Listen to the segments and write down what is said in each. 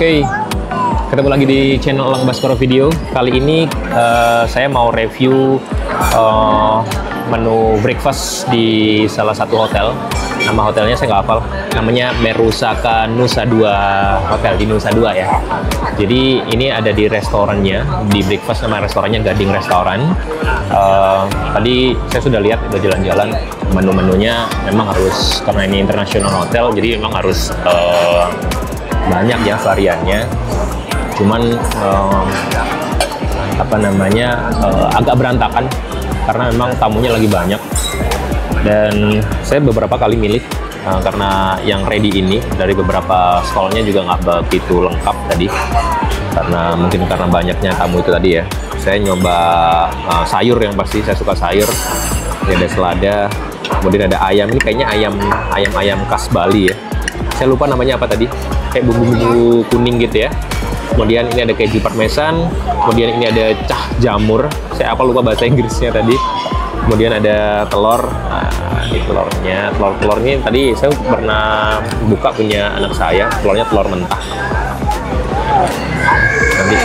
Oke, ketemu lagi di channel Elang Baskoro Video. Kali ini saya mau review menu breakfast di salah satu hotel. Nama hotelnya saya nggak hafal. Namanya Merusaka Nusa Dua Hotel di Nusa Dua ya. Jadi ini ada di restorannya, di breakfast nama restorannya Gading Restoran. Tadi saya sudah lihat, udah jalan-jalan, menu-menunya memang harus, karena ini international hotel, jadi memang harus banyak ya variannya. Cuman agak berantakan karena memang tamunya lagi banyak. Dan saya beberapa kali milih karena yang ready ini dari beberapa stallnya juga nggak begitu lengkap tadi, karena mungkin karena banyaknya tamu itu tadi ya. Saya nyoba sayur, yang pasti saya suka sayur. Ini ada selada, kemudian ada ayam. Ini kayaknya ayam khas Bali ya. Saya lupa namanya apa tadi, kayak bumbu-bumbu kuning gitu ya. Kemudian ini ada keju parmesan, kemudian ini ada cah jamur. Saya lupa bahasa Inggrisnya tadi. Kemudian ada telur. Nah, ini telurnya. Telur ini tadi saya pernah buka punya anak saya. Telurnya telur mentah. Nanti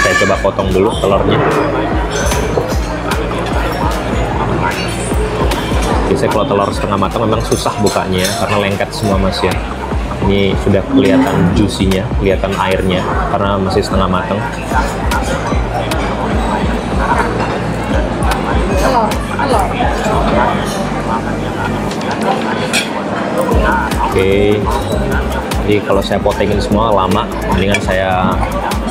saya coba potong dulu telurnya. Biasanya kalau telur setengah matang memang susah bukanya karena lengket semua mas ya. Ini sudah kelihatan juicy-nya, kelihatan airnya karena masih setengah matang. Oke, jadi kalau saya potongin semua lama, mendingan saya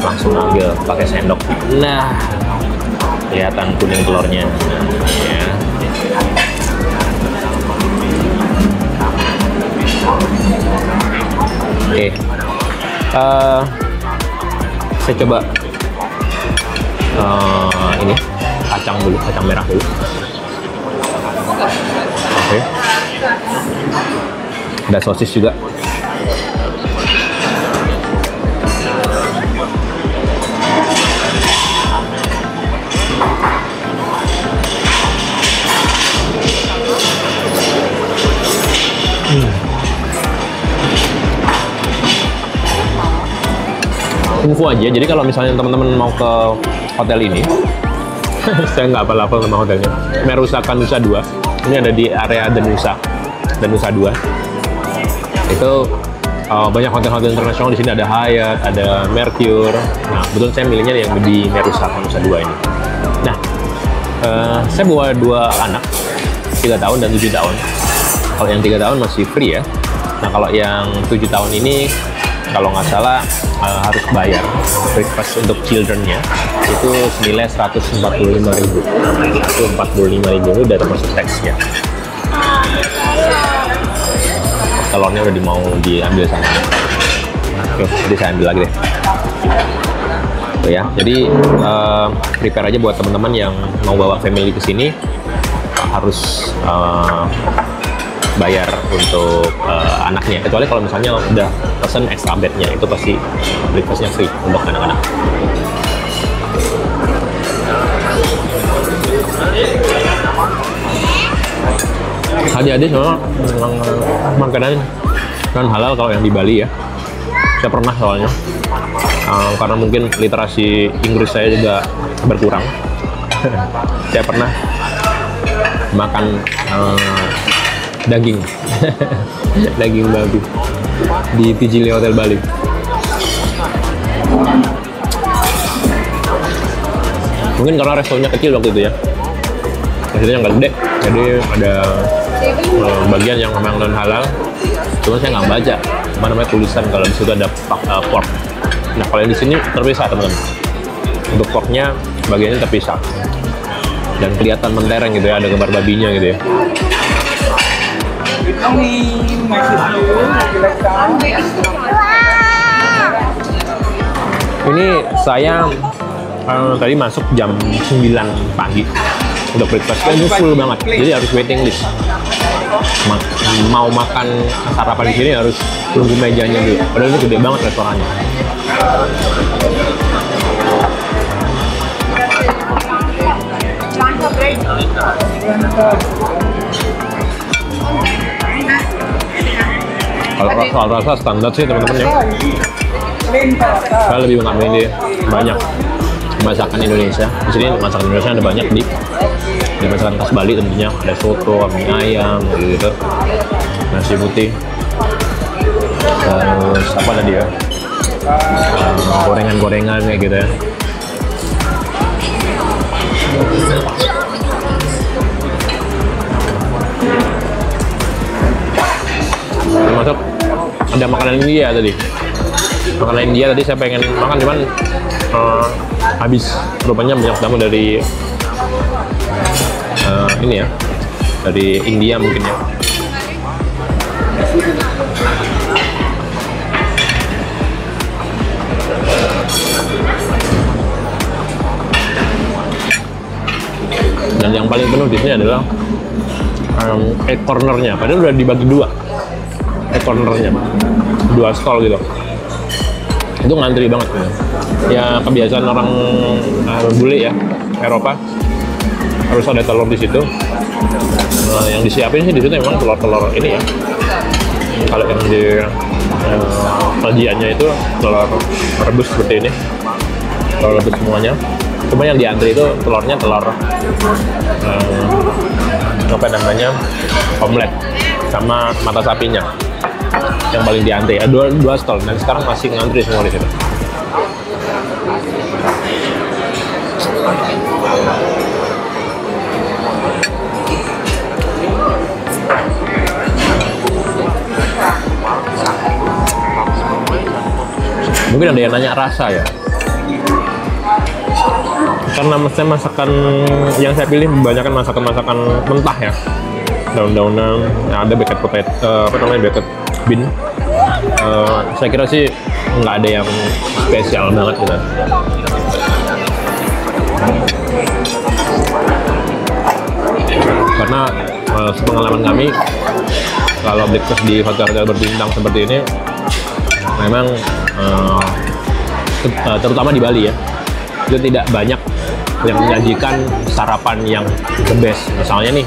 langsung ambil pakai sendok. Nah, kelihatan kuning telurnya. Ya. Oke, saya coba ini kacang dulu, kacang merah dulu. Oke, ada sosis juga. Info aja, jadi kalau misalnya teman-teman mau ke hotel ini, saya nggak hafal nama hotelnya, Merusaka Nusa Dua. Ini ada di area Danusa Dua. Itu banyak hotel-hotel internasional di sini, ada Hyatt, ada Mercure. Nah, kebetulan saya milihnya yang di Merusaka Nusa Dua ini. Nah, saya bawa dua anak, 3 tahun dan 7 tahun. Kalau yang 3 tahun masih free ya. Nah, kalau yang 7 tahun ini, kalau nggak salah harus bayar. Breakfast untuk children-nya itu senilai 145.000. Itu 45.000 itu udah termasuk tax-nya. Telurnya udah mau diambil sama. Oke, jadi saya ambil lagi deh. Tuh ya, jadi prepare aja buat teman-teman yang mau bawa family ke sini, harus bayar untuk anaknya, kecuali kalau misalnya udah pesen extra bednya, itu pasti breakfastnya free untuk anak-anak. Adik-adik memang makanan non halal kalau yang di Bali ya. Saya pernah soalnya, karena mungkin literasi Inggris saya juga berkurang. Saya pernah makan daging daging babi di Tijili Hotel Bali. Mungkin karena restonya kecil waktu itu ya, restonya nggak gede, jadi ada bagian yang memang non halal. Cuma saya nggak baca namanya tulisan kalau di situ ada pork. Nah, kalau yang di sini terpisah teman-teman. Untuk porknya bagiannya terpisah dan kelihatan mentereng gitu ya, ada gambar babinya gitu ya. Ini saya tadi masuk jam 9 pagi untuk breakfast, ini full banget, jadi harus waiting list. Mau makan sarapan di sini harus tunggu mejanya dulu, padahal ini gede banget restorannya. Kalau soal rasa standar sih teman-teman ya. Saya lebih mengamini banyak masakan Indonesia. Di sini masakan Indonesia ada banyak di masakan khas Bali tentunya, ada soto, mie ayam, gitu, nasi putih, terus apa tadi ya, gorengan-gorengan kayak gitu ya. Termasuk ada makanan India tadi. Makanan India tadi saya pengen makan cuman habis. Rupanya banyak tamu dari ini ya, dari India mungkin ya. Dan yang paling penuh di sini adalah egg cornernya. Padahal udah dibagi dua. Egg cornernya, dua stall gitu. Itu ngantri banget gitu. Ya kebiasaan orang bule ya, Eropa, harus ada telur di situ. Yang disiapin sih di situ memang telur-telur ini ya. Kalau yang di sajiannya itu telur rebus seperti ini, telur rebus semuanya. Cuma yang diantri itu telurnya telur apa namanya, omelet sama mata sapinya yang paling diantri. Dua stall dan sekarang masih ngantri semua di situ. Mungkin ada yang nanya rasa ya, karena saya masakan yang saya pilih kebanyakan masakan mentah ya, daun-daunan, ada baked potato, baked bean. Saya kira sih nggak ada yang spesial banget gitu. Karena sepengalaman kami kalau breakfast di hotel-hotel berbintang seperti ini memang terutama di Bali ya, itu tidak banyak yang menyajikan sarapan yang the best. Misalnya nih,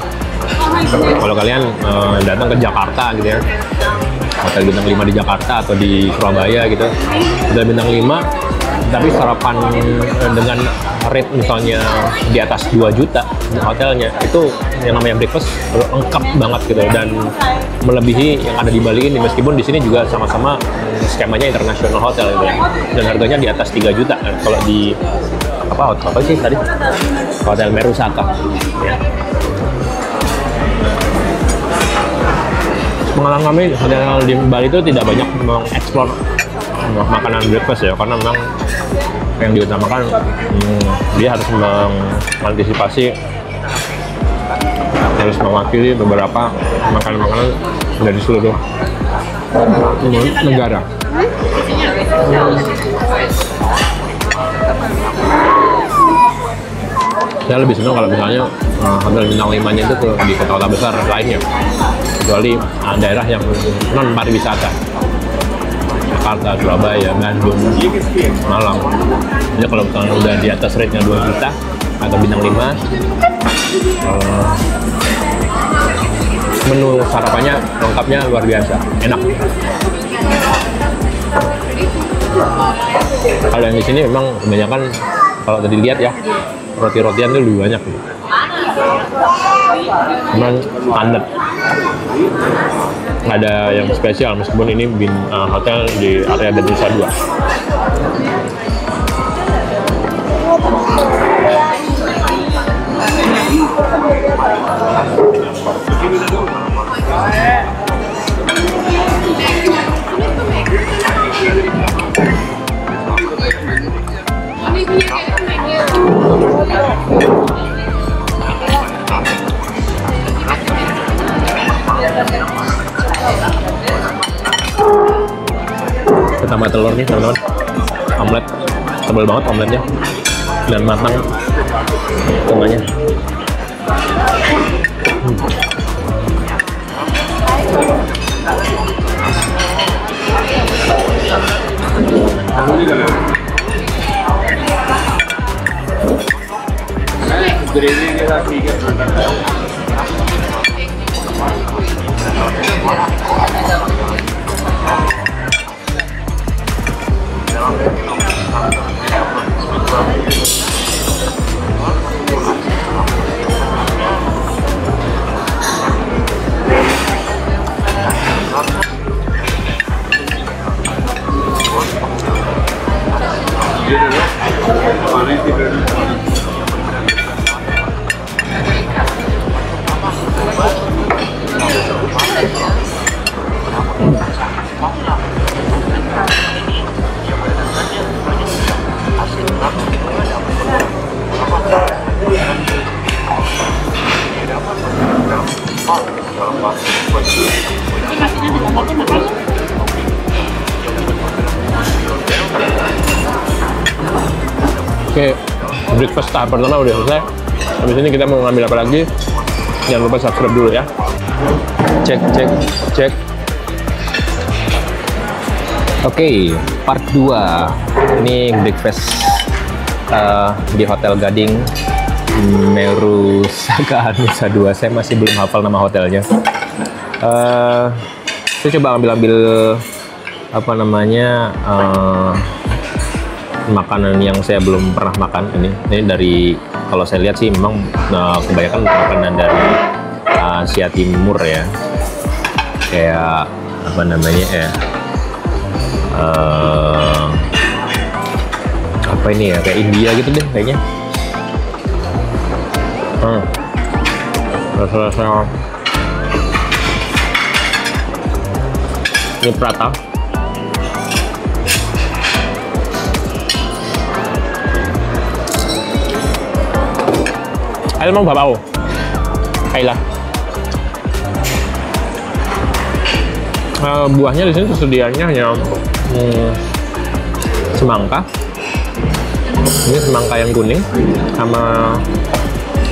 kalau kalian datang ke Jakarta gitu ya, hotel bintang 5 di Jakarta atau di Surabaya gitu, hotel bintang 5 tapi sarapan dengan rate misalnya di atas 2 juta hotelnya, itu yang namanya breakfast lengkap banget gitu dan melebihi yang ada di Bali ini, meskipun di sini juga sama-sama skemanya international hotel gitu ya, dan harganya di atas 3 juta kan. Kalau di apa sih tadi, Hotel Merusaka ya. Pengalaman kami hotel di Bali itu tidak banyak mengeksplor makanan breakfast ya, karena memang yang diutamakan dia harus mengantisipasi, harus mewakili beberapa makanan-makanan dari seluruh negara. Saya lebih senang kalau misalnya hotel bintang 5-nya itu di kota-kota besar lainnya, kecuali daerah yang non pariwisata, Jakarta, Surabaya, Bandung, Malang. Jadi kalau misalnya udah di atas rate-nya 2 juta atau bintang 5, menu sarapannya lengkapnya luar biasa, enak. Kalau yang di sini memang kebanyakan, kalau tadi lihat ya, roti-rotian itu lebih banyak gitu. Cuman standar, nggak ada yang spesial, meskipun ini hotel di area Denpasar 2. Tambah telur nih teman-teman, omelet tebal banget omeletnya dan matang tengahnya. Oke, breakfast tahap pertama udah selesai. Habis ini kita mau ngambil apa lagi? Jangan lupa subscribe dulu ya. Cek. Oke, part 2. Ini breakfast di Hotel Gading Meru Saka Nusa Dua. Saya masih belum hafal nama hotelnya. Saya coba ambil apa namanya makanan yang saya belum pernah makan. Ini dari, kalau saya lihat sih memang kebanyakan makanan dari Asia Timur ya, kayak apa namanya ya, apa ini ya, kayak India gitu deh kayaknya. Rasa-rasa ini prata. Ayo mau bawa aku. Ayolah. Buahnya di sini tersedianya hanya semangka. Ini semangka yang kuning sama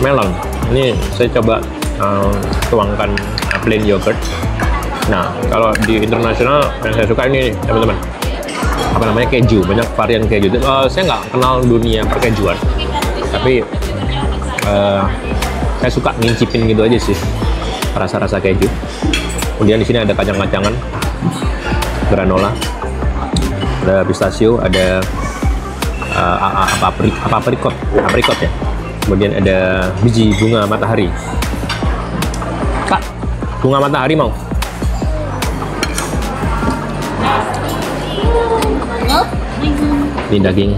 melon. Ini saya coba tuangkan plain yogurt. Nah, kalau di internasional yang saya suka ini teman-teman, apa namanya, keju. Banyak varian keju. Saya nggak kenal dunia perkejuan, tapi saya suka ngincipin gitu aja sih, rasa-rasa keju. Kemudian di sini ada kacang-kacangan, granola, ada pistachio, ada aprikot ya. Kemudian ada biji bunga matahari. Kak, bunga matahari mau? Ini daging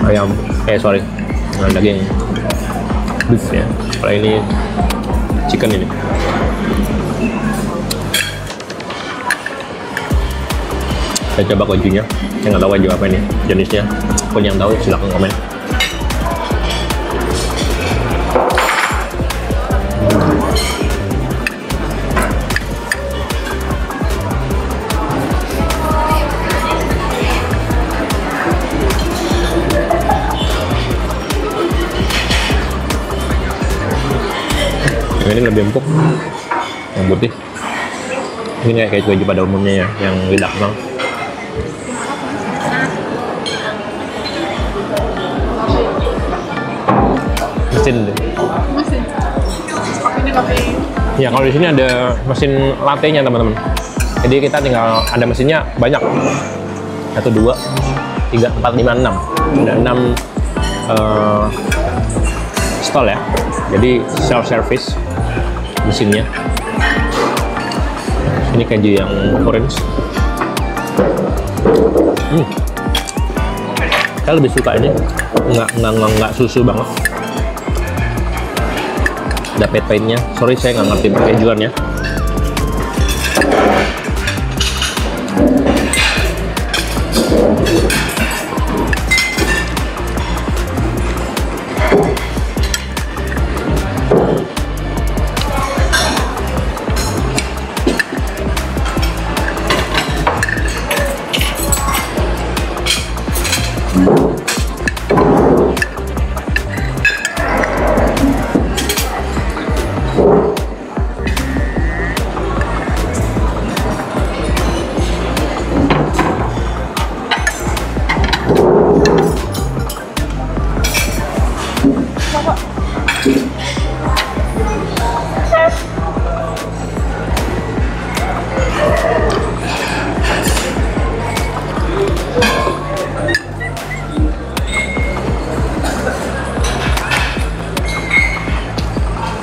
ayam, sorry, daging beef ya. Kalau ini chicken ini. Saya coba kejunya. Saya nggak tahu keju apa ini jenisnya. Pun yang tahu silahkan komen. Ini lebih empuk, yang putih. Ini kayak keju pada umumnya ya, yang lidah bang. Mesin deh. Ya, kalau di sini ada mesin latte-nya teman-teman. Jadi kita tinggal, ada mesinnya banyak. 1, 2, 3, 4, 5, 6. Ada 6 stall ya. Jadi self service mesinnya. Ini keju yang orange. Saya lebih suka ini, nggak susu banget. Ada pahit-pahitnya. Sorry, saya nggak ngerti perkejuan ya.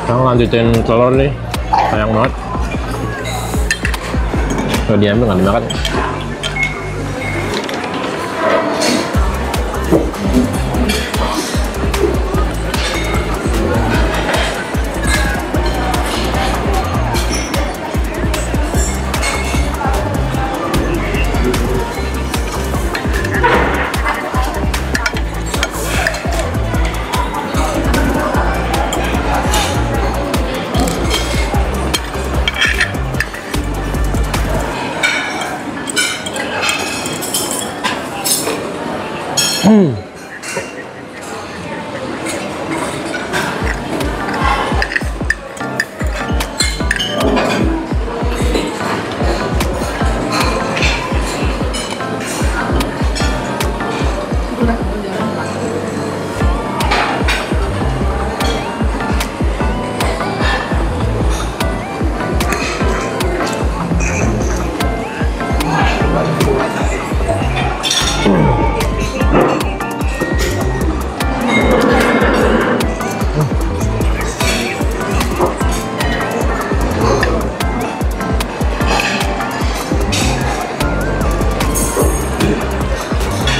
Nah, lanjutin telur nih, sayang banget. Kalau diambil nggak dimakan.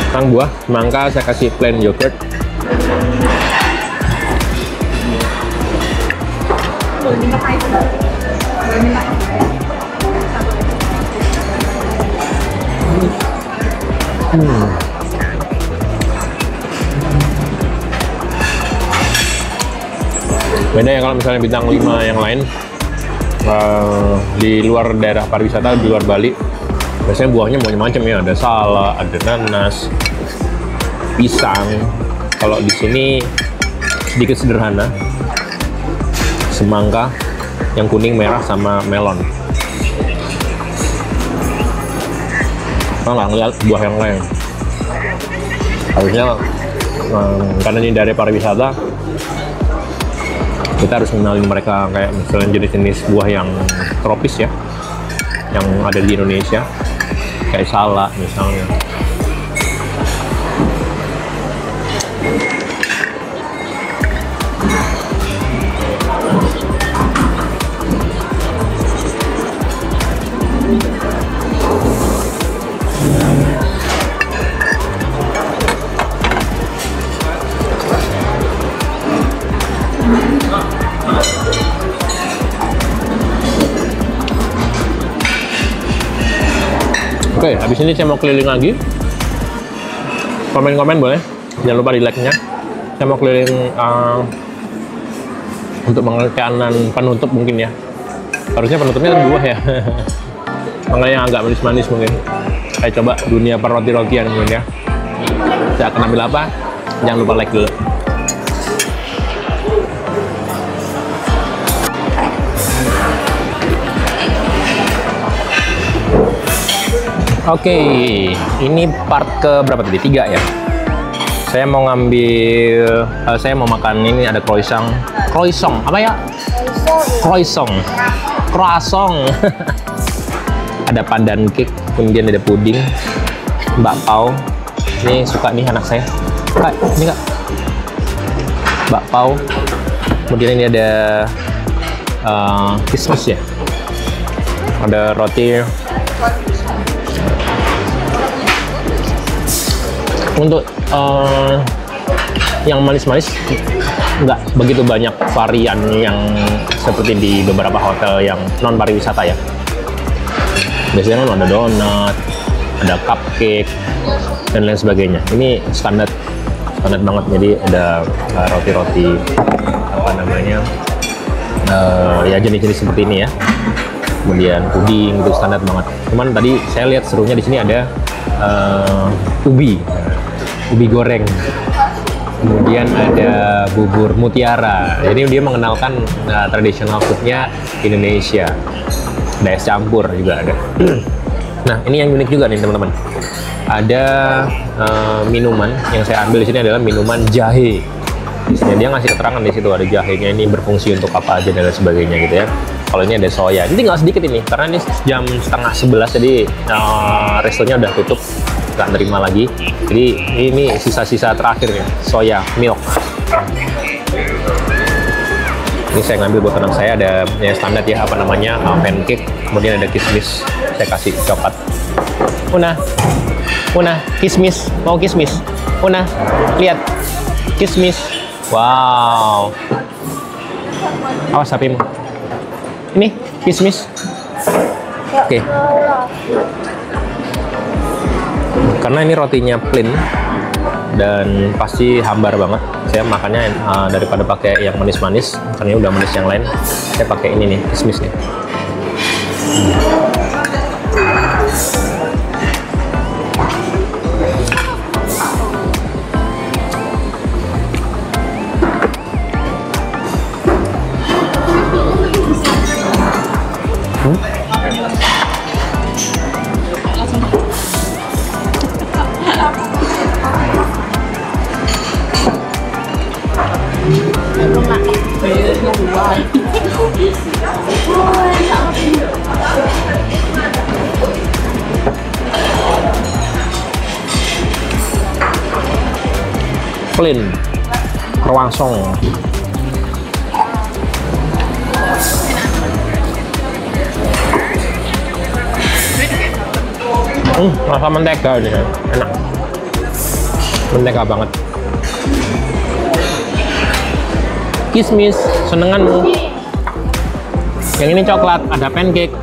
Kang buah semangka saya kasih plain yogurt. Beda ya kalau misalnya bintang 5 yang lain di luar daerah pariwisata, di luar Bali, biasanya buahnya macam-macam ya, ada salak, ada nanas, pisang. Kalau di sini sedikit sederhana, semangka yang kuning, merah, sama melon. Nggak ngeliat buah yang lain. Harusnya karena ini dari pariwisata, kita harus mengenalin mereka kayak misalnya jenis-jenis buah yang tropis ya, yang ada di Indonesia, kayak salak misalnya. Oke, habis ini saya mau keliling lagi. Komen-komen boleh, jangan lupa di like-nya. Saya mau keliling untuk makanan penutup mungkin ya. Harusnya penutupnya kan buah ya. Makanya yang agak manis-manis mungkin. Saya coba dunia perroti-rotian mungkin ya. Saya akan ambil apa? Jangan lupa like dulu. Oke, ini part ke berapa tadi? 3 ya. Saya mau ngambil, saya mau makan ini, ada croissant. Croissant, apa ya? Croissant. Croissant. Ada pandan cake, kemudian ada puding, bakpao. Ini suka nih anak saya. Kak, ini kak. Bakpao. Kemudian ini ada kismis ya. Ada roti. Untuk yang manis-manis nggak begitu banyak varian yang seperti di beberapa hotel yang non pariwisata ya. Biasanya kan ada donat, ada cupcake dan lain sebagainya. Ini standar banget. Jadi ada roti-roti apa namanya ya jenis-jenis seperti ini ya. Kemudian puding itu standar banget. Cuman tadi saya lihat serunya di sini ada ubi goreng, kemudian ada bubur mutiara. Jadi dia mengenalkan tradisional foodnya Indonesia. Ada es campur juga ada. Nah ini yang unik juga nih teman-teman. Ada minuman yang saya ambil di sini adalah minuman jahe. Di sini dia ngasih keterangan di situ ada jahenya, ini berfungsi untuk apa aja dan lain sebagainya gitu ya. Kalau ini ada soya, ini tinggal sedikit ini karena ini jam 10:30 jadi restonya udah tutup, nggak terima lagi. Jadi ini sisa-sisa terakhirnya soya milk. Ini saya ngambil buat anak saya, ada yang standar ya, apa namanya, pancake, kemudian ada kismis, saya kasih coklat. Una, kismis, mau kismis? Una, lihat, kismis. Wow. Awas sapimu. Ini kismis. Oke. Karena ini rotinya plain dan pasti hambar banget. Saya makannya daripada pakai yang manis-manis, karena udah manis yang lain, saya pakai ini nih, kismis nih. Plain, croissant. Rasa mentega ini, enak. Mentega banget. Kismis, senenganmu. Yang ini coklat, ada pancake.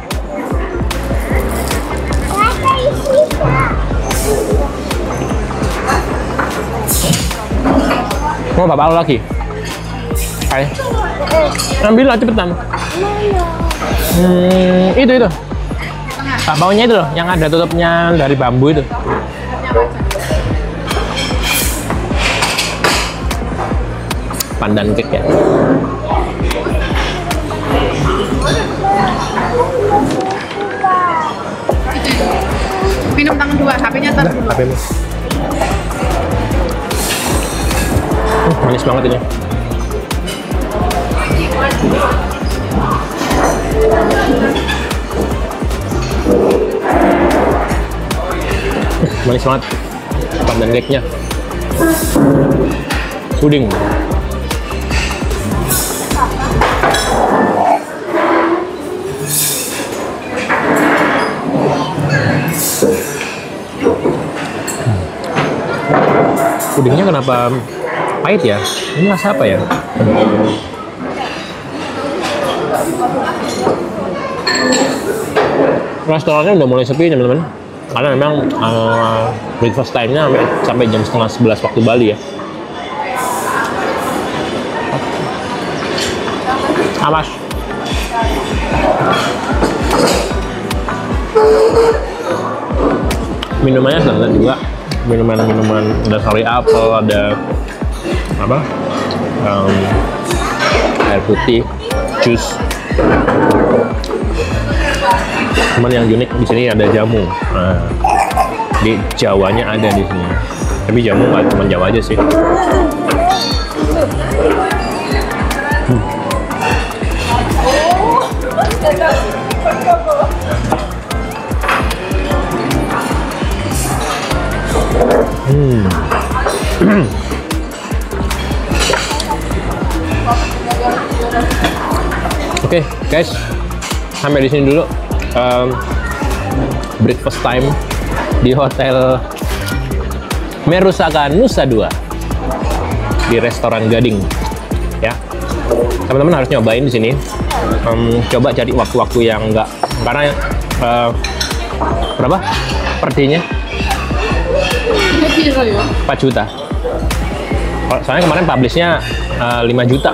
Mau bapak lo lagi? Ayo. Ambil lah cepetan. Itu. Bawahnya itu loh, yang ada tutupnya dari bambu itu. Pandan cake ya. Minum tangan dua, HP-nya taruh dulu. HP-mu. Manis banget ini. Manis banget pandan cake-nya. Puding. Pudingnya kenapa pahit ya? Ini rasa apa ya? Restorannya udah mulai sepi teman-teman, karena memang breakfast time-nya sampai jam setengah 11 waktu Bali ya. Awas. Minumannya standar juga, minuman ada sari apel, ada apa, air putih, jus. Cuman yang unik di sini ada jamu. Nah, di Jawanya ada di sini, tapi jamu nggak cuma Jawa aja sih. Oke, guys, sampai di sini dulu breakfast time di Hotel Merusaka Nusa Dua di restoran Gading. Ya, teman-teman harus nyobain di sini. Coba cari waktu-waktu yang enggak, karena berapa per day-nya? 4 juta. Soalnya kemarin publish-nya 5 juta.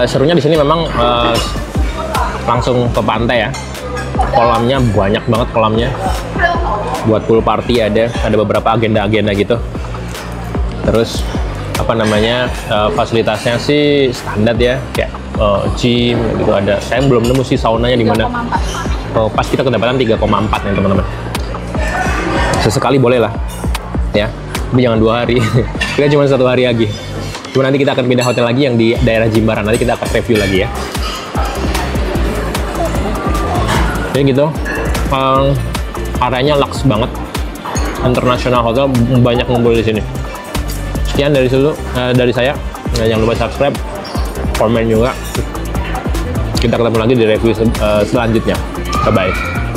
Serunya di sini memang langsung ke pantai ya. Kolamnya banyak banget, kolamnya. Buat pool party ada beberapa agenda-agenda gitu. Terus apa namanya, fasilitasnya sih standar ya, kayak gym gitu ada. Saya belum nemu sih saunanya di mana. Pas kita kedapatan 3,4 nih teman-teman. Sesekali boleh lah ya, tapi jangan 2 hari. Kita cuma 1 hari lagi. Cuma nanti kita akan pindah hotel lagi yang di daerah Jimbaran, nanti kita akan review lagi ya. Jadi gitu, areanya luxe banget, international hotel, banyak ngumpul di sini. Sekian dari saya, jangan lupa subscribe, komen juga. Kita ketemu lagi di review selanjutnya. Bye-bye.